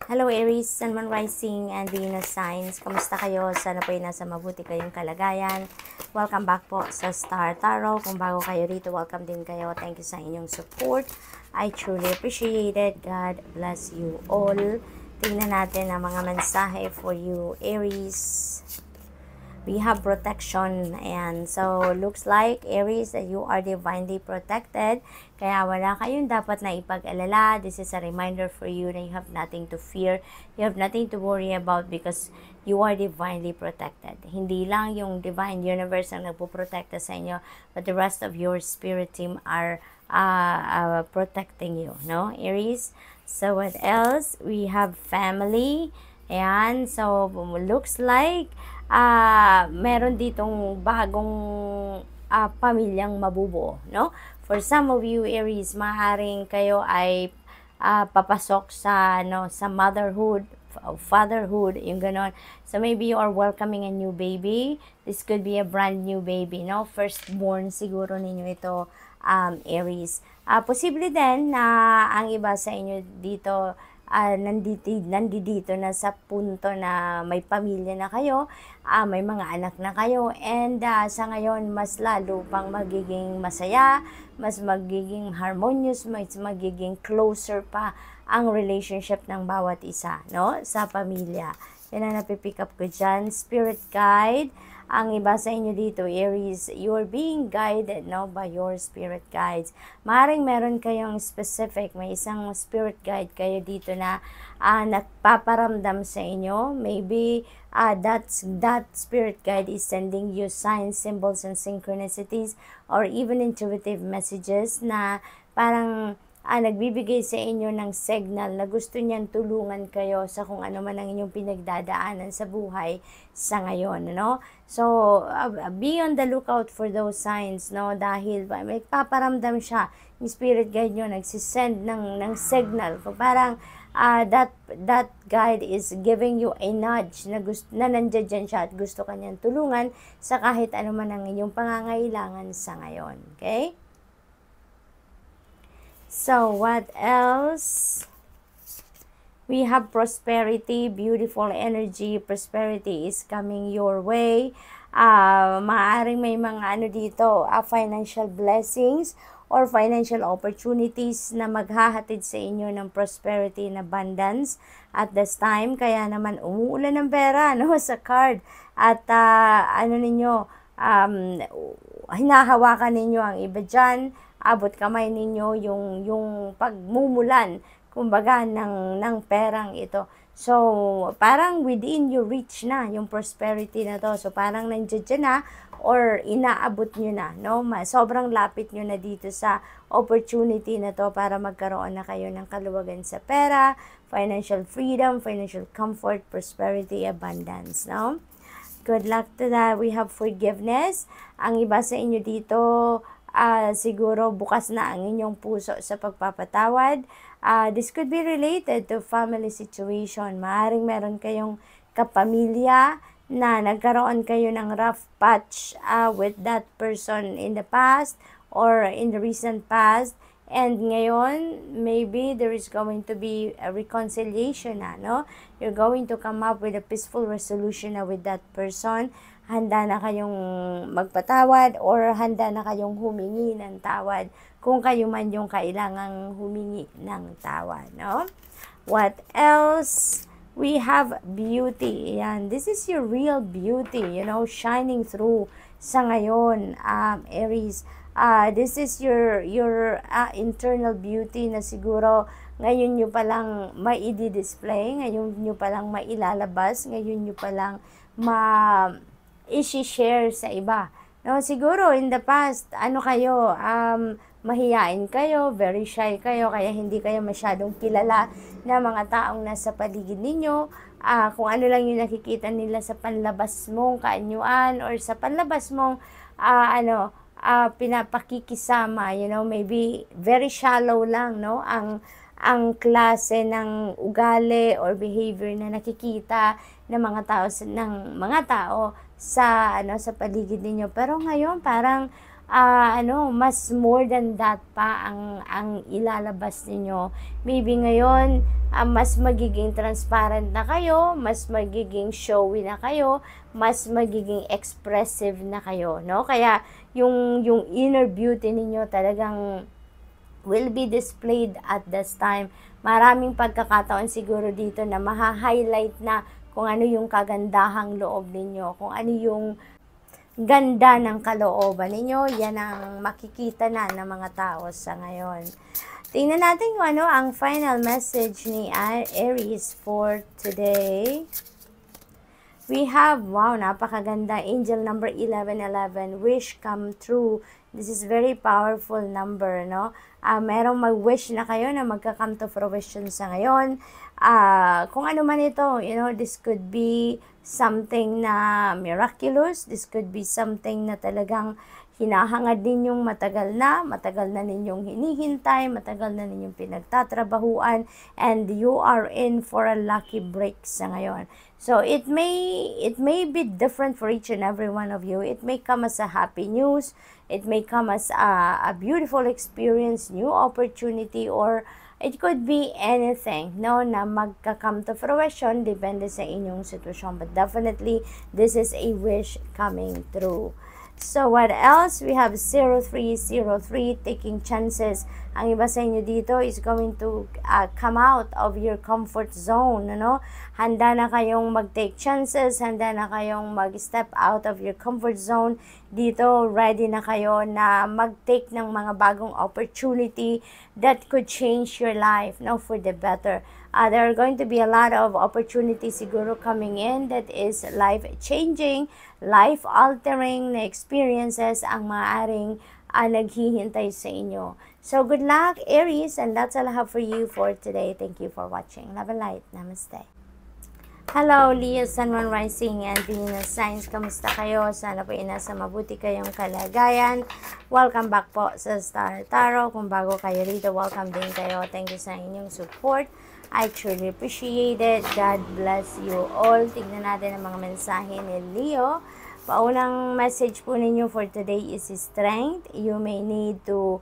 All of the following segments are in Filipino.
Hello Aries, Sun, Moon, Rising, and Venus signs. Kamusta kayo? Sana po ay nasa mabuti kayong kalagayan. Welcome back po sa Star Tarot. Kung bago kayo rito, welcome din kayo. Thank you sa inyong support. I truly appreciate it. God bless you all. Tingnan natin ang mga mensahe for you, Aries. We have protection, and so looks like Aries that you are divinely protected, kaya wala kayong dapat na ipag-alala. This is a reminder for you that you have nothing to fear, you have nothing to worry about, because you are divinely protected. Hindi lang yung divine universe ang nagpo-protecta sa inyo, but the rest of your spirit team are protecting you, no, Aries? So what else? We have family. Ayan, so looks like meron ditong bagong pamilyang mabubuo, no? For some of you, Aries, maaaring kayo ay papasok sa, sa motherhood, fatherhood, yung ganon. So maybe you are welcoming a new baby. This could be a brand new baby, no? Firstborn siguro ninyo ito, Aries. Posible din na ang iba sa inyo dito nandito na sa punto na may pamilya na kayo, may mga anak na kayo, and sa ngayon mas lalo pang magiging masaya, mas magiging harmonious, mas magiging closer pa ang relationship ng bawat isa, no, sa pamilya. Yan ang napipick up ko dyan. Spirit guide. Ang iba sa inyo dito, Aries, you're being guided, no, by your spirit guides. Maaaring meron kayong specific, may isang spirit guide kayo dito na nagpaparamdam sa inyo. Maybe that spirit guide is sending you signs, symbols, and synchronicities, or even intuitive messages na parang nagbibigay sa inyo ng signal na gusto niyan tulungan kayo sa kung ano man ang inyong pinagdadaanan sa buhay sa ngayon, no? So, be on the lookout for those signs, no? Dahil may paparamdam siya, yung spirit guide nyo, nagsisend ng signal. Kung parang that guide is giving you a nudge na nandiyan dyan siya at gusto kanyang tulungan sa kahit ano man ang inyong pangangailangan sa ngayon, okay? So, what else? We have prosperity, beautiful energy. Prosperity is coming your way. Maaaring may mga dito, financial blessings or financial opportunities na maghahatid sa inyo ng prosperity and abundance at this time. Kaya naman umuulan ng pera, no, sa card. At hinahawakan ninyo ang iba dyan, abot kamay ninyo yung pagmumulan, kumbaga, ng perang ito. So, parang within your reach na yung prosperity na to. So, parang nandiyan na or inaabot nyo na, no? Sobrang lapit nyo na dito sa opportunity na to para magkaroon na kayo ng kaluwagan sa pera, financial freedom, financial comfort, prosperity, abundance, no? Good luck to that. We have forgiveness. Ang iba sa inyo dito, siguro bukas na ang inyong puso sa pagpapatawad. This could be related to family situation. Maaaring meron kayong kapamilya na nagkaroon kayo ng rough patch with that person in the past or in the recent past. And ngayon, maybe there is going to be a reconciliation na, no? You're going to come up with a peaceful resolution na with that person. Handa na kayong magpatawad or handa na kayong humingi ng tawad kung kayo man yung kailangang humingi ng tawad, no? What else? We have beauty. Yan. This is your real beauty, shining through sa ngayon, Aries. This is your internal beauty na siguro ngayon nyo palang mai-display, ngayon nyo palang mailalabas, ngayon nyo palang i-share sa iba. No, siguro in the past, kayo, mahiyain kayo, very shy kayo, kaya hindi kayo masyadong kilala na mga taong nasa paligid ninyo. Kung ano lang yung nakikita nila sa panlabas mong kaanyuan or sa panlabas mong pinapakikisama, maybe very shallow lang, no, ang klase ng ugali or behavior na nakikita ng mga tao sa paligid ninyo. Pero ngayon parang mas more than that pa ang ilalabas ninyo. Maybe ngayon, mas magiging transparent na kayo, mas magiging showy na kayo, mas magiging expressive na kayo, no? Kaya yung inner beauty ninyo talagang will be displayed at this time. Maraming pagkakataon siguro dito na maha-highlight na kung ano yung kagandahang loob ninyo, kung ano yung ganda ng kalooban ninyo. Yan ang makikita na ng mga tao sa ngayon. Tingnan natin kung ano ang final message ni Aries for today. We have, wow, napakaganda, angel number 1111, wish come true. This is very powerful number, no? Merong mag-wish na kayo na magka-come to fruition sa ngayon. Kung ano man ito, this could be something na miraculous. This could be something na talagang hinahangad ninyong matagal na ninyong hinihintay, matagal na ninyong pinagtatrabahuan, and you are in for a lucky break sa ngayon. So it may be different for each and every one of you. It may come as a happy news, it may come as a beautiful experience, new opportunity, or it could be anything, no, na magka-come to fruition, depende sa inyong sitwasyon. But definitely, this is a wish coming true. So, what else? We have 0303, taking chances. Ang iba sa inyo dito is going to come out of your comfort zone, ano? Handa na kayong mag-take chances, handa na kayong mag-step out of your comfort zone. Dito, ready na kayo na mag-take ng mga bagong opportunity that could change your life, no, for the better. There are going to be a lot of opportunities siguro coming in that is life-changing, life-altering na experiences ang maaaring naghihintay sa inyo. So, good luck, Aries, and that's all I have for you for today. Thank you for watching. Love and light. Namaste. Hello, Leo, Sun, Moon, Rising, and Venus signs. Kamusta kayo? Sana po nasa mabuti kayong kalagayan. Welcome back po sa Star Tarot. Kung bago kayo rito, welcome din kayo. Thank you sa inyong support. I truly appreciate it. God bless you all. Tignan natin ang mga mensahe ni Leo. Paunang message po ninyo for today is strength. You may need to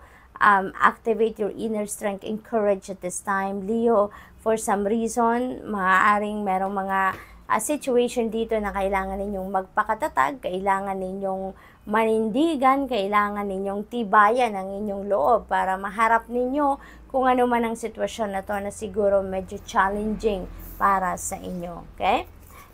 activate your inner strength and courage at this time. Leo, for some reason, maaaring merong mga situation dito na kailangan ninyong magpakatatag, kailangan ninyong manindigan, kailangan ninyong tibayan ang inyong loob para maharap ninyo kung ano man ang sitwasyon na to na siguro medyo challenging para sa inyo. Okay?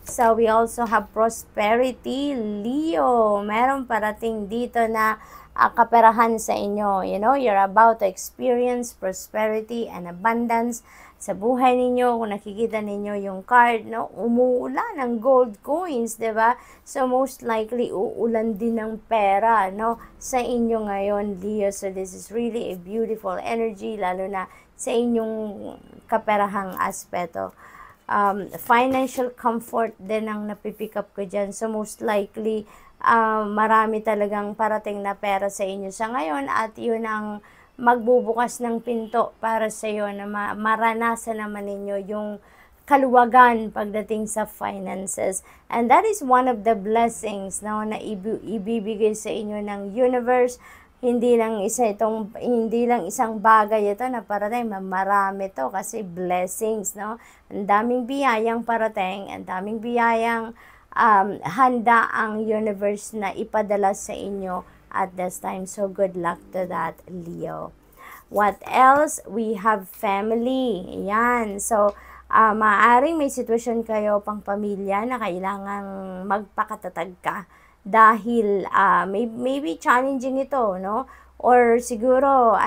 So, we also have prosperity. Leo, meron parating dito na kaperahan sa inyo. You're about to experience prosperity and abundance sa buhay ninyo. Kung nakikita ninyo yung card, no, umuulan ng gold coins, 'di ba? So most likely uulan din ng pera, no, sa inyo ngayon, Leo. So this is really a beautiful energy, lalo na sa inyong kaperahang aspeto. Financial comfort din ang napipick up ko dyan. So most likely marami talagang parating na pera sa inyo sa ngayon, at yun ang magbubukas ng pinto para sa iyo na maranasan naman ninyo yung kaluwagan pagdating sa finances. And that is one of the blessings, no, na ibibigay sa inyo ng universe. Hindi lang isang bagay ito na parating, marami to kasi blessings, no. Ang daming biyayang parating, ang daming biyayang handa ang universe na ipadala sa inyo at this time. So, good luck to that, Leo. What else? We have family. Yan. So, maaaring may sitwasyon kayo pang pamilya na kailangang magpakatatag ka dahil maybe challenging ito, no? Or siguro,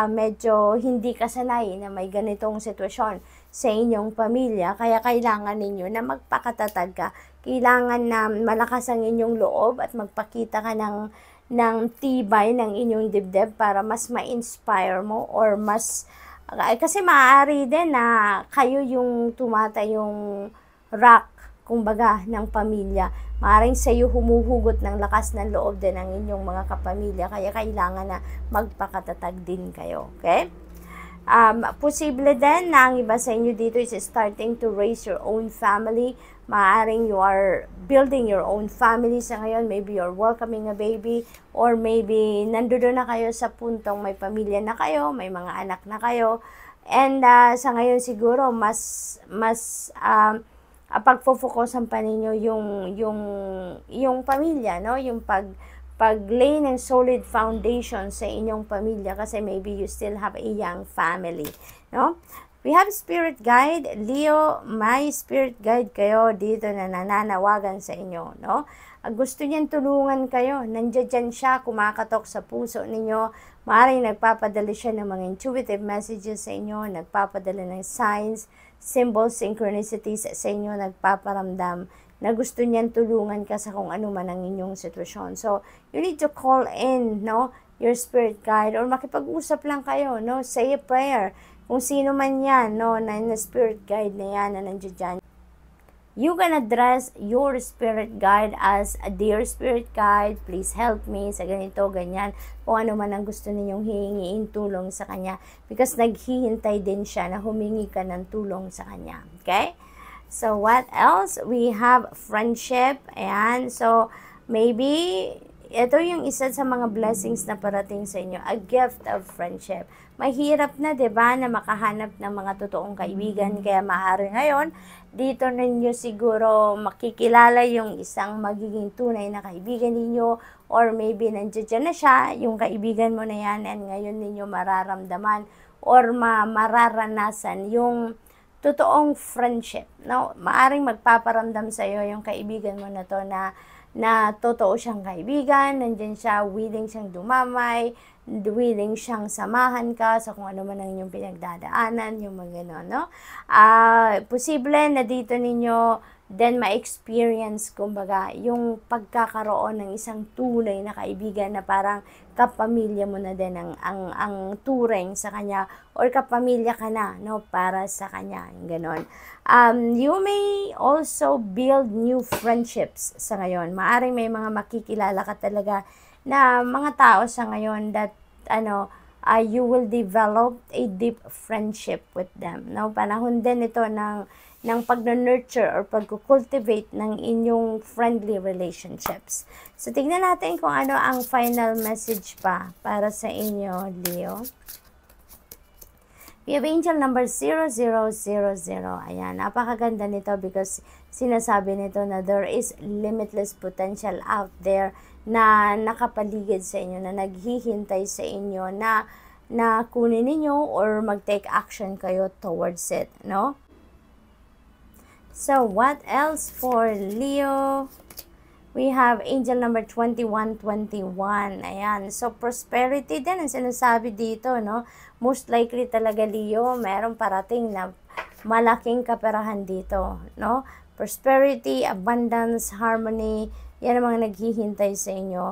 medyo hindi kasanay na may ganitong sitwasyon sa inyong pamilya, kaya kailangan ninyo na magpakatatag ka. Kailangan na malakas ang inyong loob at magpakita ka ng tibay ng inyong dibdib para mas ma-inspire mo, or mas, kasi maaari din na kayo yung tumatayong rock, kumbaga, ng pamilya. Maaaring sa iyo humuhugot ng lakas ng loob din ng inyong mga kapamilya, kaya kailangan na magpakatatag din kayo. Okay? Posible din na ang iba sa inyo dito is starting to raise your own family. Maaring you are building your own family sa ngayon. Maybe you're welcoming a baby, or maybe nandoon na kayo sa puntong may pamilya na kayo, may mga anak na kayo. And sa ngayon siguro mas pagfo-focusan pa ninyo yung pamilya, no? Yung pag-lay ng solid foundation sa inyong pamilya, kasi maybe you still have a young family, no? We have spirit guide, Leo, may spirit guide kayo dito na nananawagan sa inyo, no? Gusto niyan tulungan kayo, nandiyan siya, kumakatok sa puso ninyo, maaaring nagpapadala siya ng mga intuitive messages sa inyo, nagpapadala ng signs, symbols, synchronicities sa inyo, nagpaparamdam na gusto niyan tulungan ka sa kung ano man ang inyong sitwasyon. So, you need to call in, no, your spirit guide, or makipag-usap lang kayo, no, say a prayer. Kung sino man yan, no, na spirit guide na yan, na nandiyan dyan. You can address your spirit guide as a dear spirit guide, please help me sa ganito, ganyan. Kung ano man ang gusto ninyong hihingiin tulong sa kanya. Because naghihintay din siya na humingi ka ng tulong sa kanya. Okay? So, what else? We have friendship. Ayan. So, maybe ito yung isa sa mga blessings na parating sa inyo, a gift of friendship. Mahirap na, 'di ba, na makahanap ng mga totoong kaibigan, kaya maaari ngayon dito ninyo siguro makikilala yung isang magiging tunay na kaibigan ninyo, or maybe nandiyan na siya, yung kaibigan mo na yan, and ngayon ninyo mararamdaman or mararanasan yung totoong friendship, no? Maaring magpaparamdam sa iyo yung kaibigan mo na to na totoo siyang kaibigan, nandiyan siya, willing siyang dumamay, willing siyang samahan ka sa kung ano man ang inyong pinagdadaanan, yung mga gano'n, no? Posible na dito ninyo then ma-experience, kumbaga, yung pagkakaroon ng isang tunay na kaibigan na parang kapamilya mo na din ang turing sa kanya, or kapamilya ka na, no, para sa kanya, yung gano'n. You may also build new friendships sa ngayon. Maaring may mga makikilala ka talaga na mga tao sa ngayon that you will develop a deep friendship with them, no? Panahon din ito ng pag-nurture or pag-cultivate ng inyong friendly relationships. So, tignan natin kung ano ang final message pa para sa inyo, Leo. We have angel number 0000. Ayan, napakaganda nito because sinasabi nito na there is limitless potential out there na nakapaligid sa inyo, na naghihintay sa inyo na kunin ninyo or mag-take action kayo towards it, no? So, what else for Leo? We have angel number 2121. Ayan. So, prosperity din ang sinasabi dito, no? Most likely talaga, Leo, merong parating na malaking kaperahan dito, no? Prosperity, abundance, harmony, yan ang mga naghihintay sa inyo.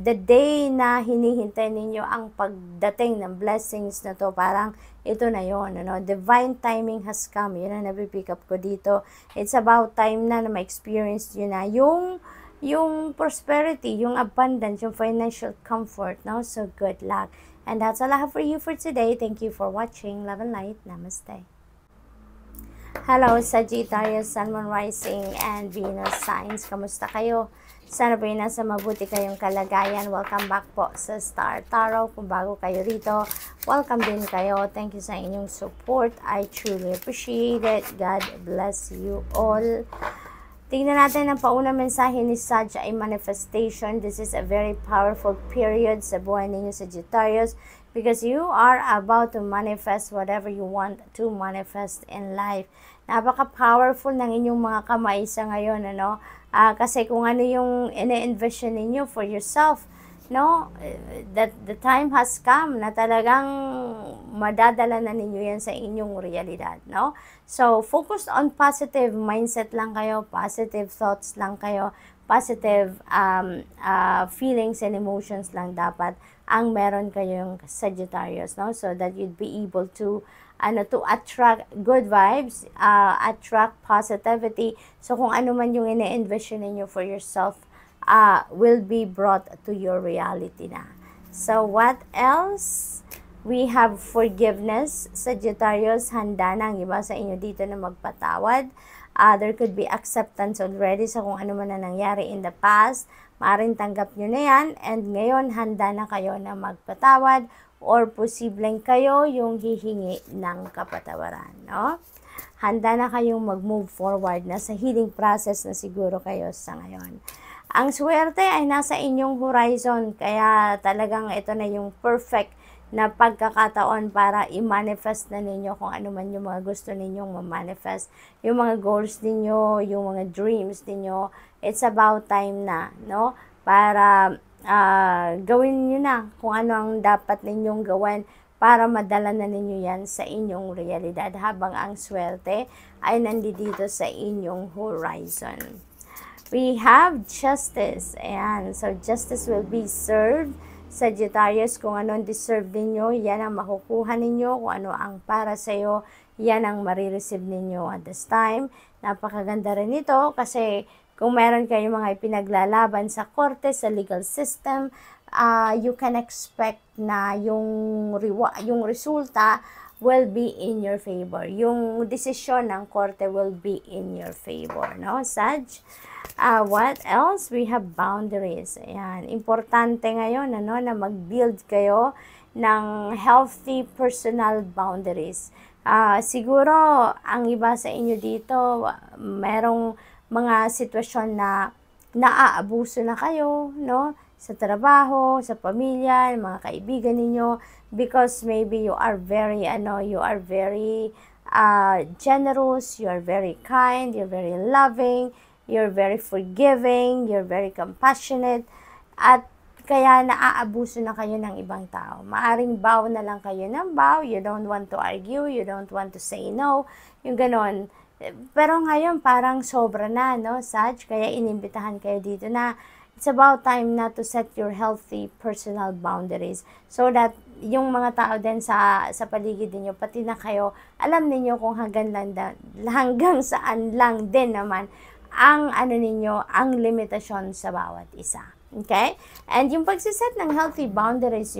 The day na hinihintay ninyo ang pagdating ng blessings na to, parang ito na yon, ano? Divine timing has come. Yun ang napipick up ko dito. It's about time na ma-experience nyo na yung prosperity, yung abundance, yung financial comfort, no? So, good luck. And that's all I have for you for today. Thank you for watching. Love and light. Namaste. Hello, Sagittarius, Sun, Moon, Rising, and Venus signs. Kamusta kayo? Sana po nasa mabuti kayong kalagayan. Welcome back po sa Star Tarot. Kung bago kayo rito, welcome din kayo. Thank you sa inyong support. I truly appreciate it. God bless you all. Tingnan natin ang paunang mensahe ni Sag ay manifestation. This is a very powerful period sa buhay ninyo, Sagittarius, because you are about to manifest whatever you want to manifest in life. Napaka-powerful ng inyong mga kamay sa ngayon, ano? Kasi kung ano yung ine-envision ninyo for yourself, no? That the time has come na talagang madadala na ninyo yan sa inyong realidad, no? So, focus on positive mindset lang kayo, positive thoughts lang kayo, positive feelings and emotions lang dapat ang meron kayong Sagittarius, no? So that you'd be able to attract good vibes, attract positivity. So kung ano man yung ine-envision ninyo for yourself, will be brought to your reality na. So what else? We have forgiveness. Sagittarius, handa na ang iba sa inyo dito na magpatawad. There could be acceptance already sa kung ano man na nangyari in the past. Maaring tanggap nyo na yan. And ngayon, handa na kayo na magpatawad or posibleng kayo yung hihingi ng kapatawaran. No? Handa na kayong mag-move forward na sa healing process na siguro kayo sa ngayon. Ang swerte ay nasa inyong horizon, kaya talagang ito na yung perfect na pagkakataon para i-manifest na ninyo kung ano man yung mga gusto ninyong ma-manifest. Yung mga goals ninyo, yung mga dreams ninyo, it's about time na, no? Para gawin nyo na kung ano ang dapat ninyong gawin para madala na ninyo yan sa inyong realidad habang ang swerte ay nandito sa inyong horizon. We have justice. Ayan. So, justice will be served. Sagittarius, kung ano ang deserve ninyo, yan ang makukuha ninyo. Kung ano ang para sa'yo, yan ang marireceive ninyo at this time. Napakaganda rin ito kasi kung meron kayong mga ipinaglalaban sa korte, sa legal system, you can expect na yung resulta will be in your favor. Yung desisyon ng korte will be in your favor, no, Sag? What else? We have boundaries. Ayan. Importante ngayon, ano, na mag-build kayo ng healthy personal boundaries. Siguro, ang iba sa inyo dito, merong mga sitwasyon na naaabuso na kayo, no? Sa trabaho, sa pamilya, mga kaibigan ninyo, because maybe you are very generous, you are very kind, you're very loving, you're very forgiving, you're very compassionate, at kaya naaabuso na kayo ng ibang tao. Maaring bow na lang kayo ng bow, you don't want to argue, you don't want to say no, yung ganon. Pero ngayon parang sobra na, no, Sag? Kaya inimbitahan kayo dito na it's about time na to set your healthy personal boundaries so that yung mga tao din sa paligid niyo, pati na kayo, alam niyo kung hanggang saan lang din naman ang ang limitasyon sa bawat isa. Okay? And yung pagsiset ng healthy boundaries,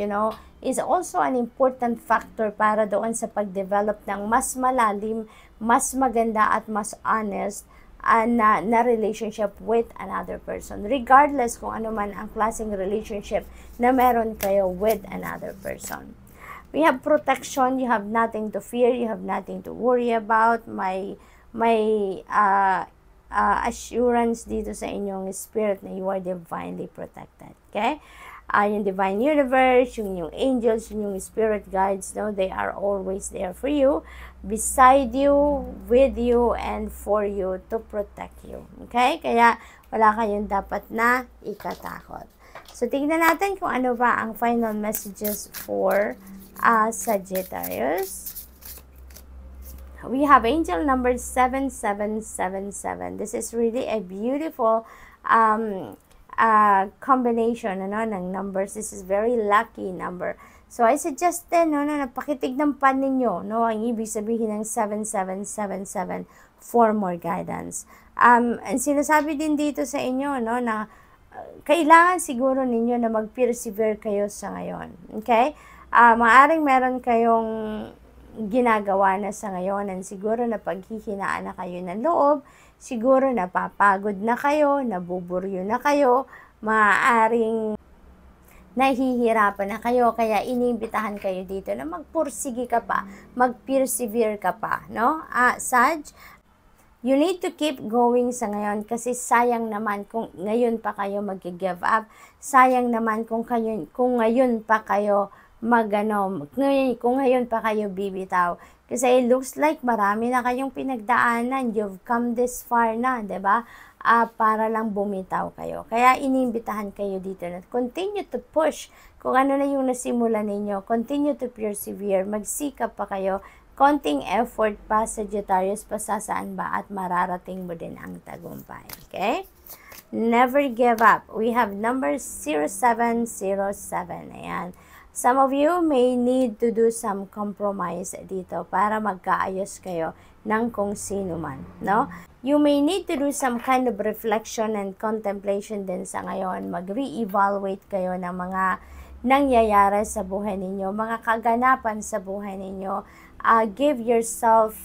is also an important factor para doon sa pag-develop ng mas malalim, mas maganda at mas honest na relationship with another person. Regardless kung ano man ang klaseng relationship na meron kayo with another person. We have protection, you have nothing to fear, you have nothing to worry about. May assurance dito sa inyong spirit na you are divinely protected. Okay? Yung divine universe, yung angels, yung spirit guides, they are always there for you, beside you, with you, and for you, to protect you. Okay? Kaya wala kayong dapat na ikatakot. So, tingnan natin kung ano ba ang final messages for Sagittarius. We have angel number 7777. This is really a beautiful combination ng numbers. This is very lucky number. So I suggest din na pakitignan ninyo ang ibig sabihin ng 7777 for more guidance. And sinasabi din dito sa inyo na kailangan siguro ninyo na mag-persevere kayo sa ngayon. Okay? Maaring meron kayong ginagawa na sa ngayon and siguro na paghihinaan na kayo ng loob, siguro napapagod na kayo, nabuburyo na kayo, maaaring nahihirapan na kayo, kaya iniimbitahan kayo dito na magpursige ka pa, mag-persevere ka pa, no? Sag, you need to keep going sa ngayon kasi sayang naman kung ngayon pa kayo mag-give up, sayang naman kung ngayon pa kayo kung ngayon pa kayo bibitaw. Kasi it looks like marami na kayong pinagdaanan. You've come this far na, diba? Para lang bumitaw kayo. Kaya iniimbitahan kayo dito na continue to push. Kung ano na yung nasimula ninyo, continue to persevere. Magsikap pa kayo. Konting effort pa, Sagittarius, pasasaan ba at mararating mo din ang tagumpay. Okay? Never give up. We have number 0707. Ayan. Some of you may need to do some compromise dito para magkaayos kayo ng kung sino man, no? You may need to do some kind of reflection and contemplation din sa ngayon. Mag-re-evaluate kayo ng mga nangyayari sa buhay ninyo, mga kaganapan sa buhay ninyo. Give yourself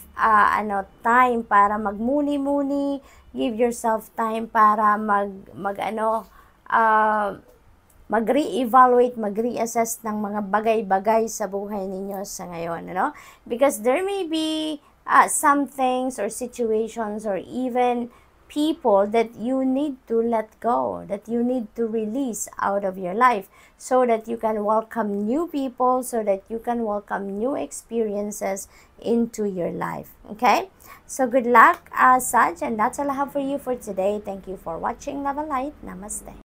time para magmuni-muni, give yourself time para mag-re-evaluate, mag-reassess ng mga bagay-bagay sa buhay ninyo sa ngayon, because there may be some things or situations or even people that you need to let go, that you need to release out of your life so that you can welcome new people, so that you can welcome new experiences into your life. Okay? So good luck, Saj, and that's all I have for you for today. Thank you for watching. Love and light. Namaste.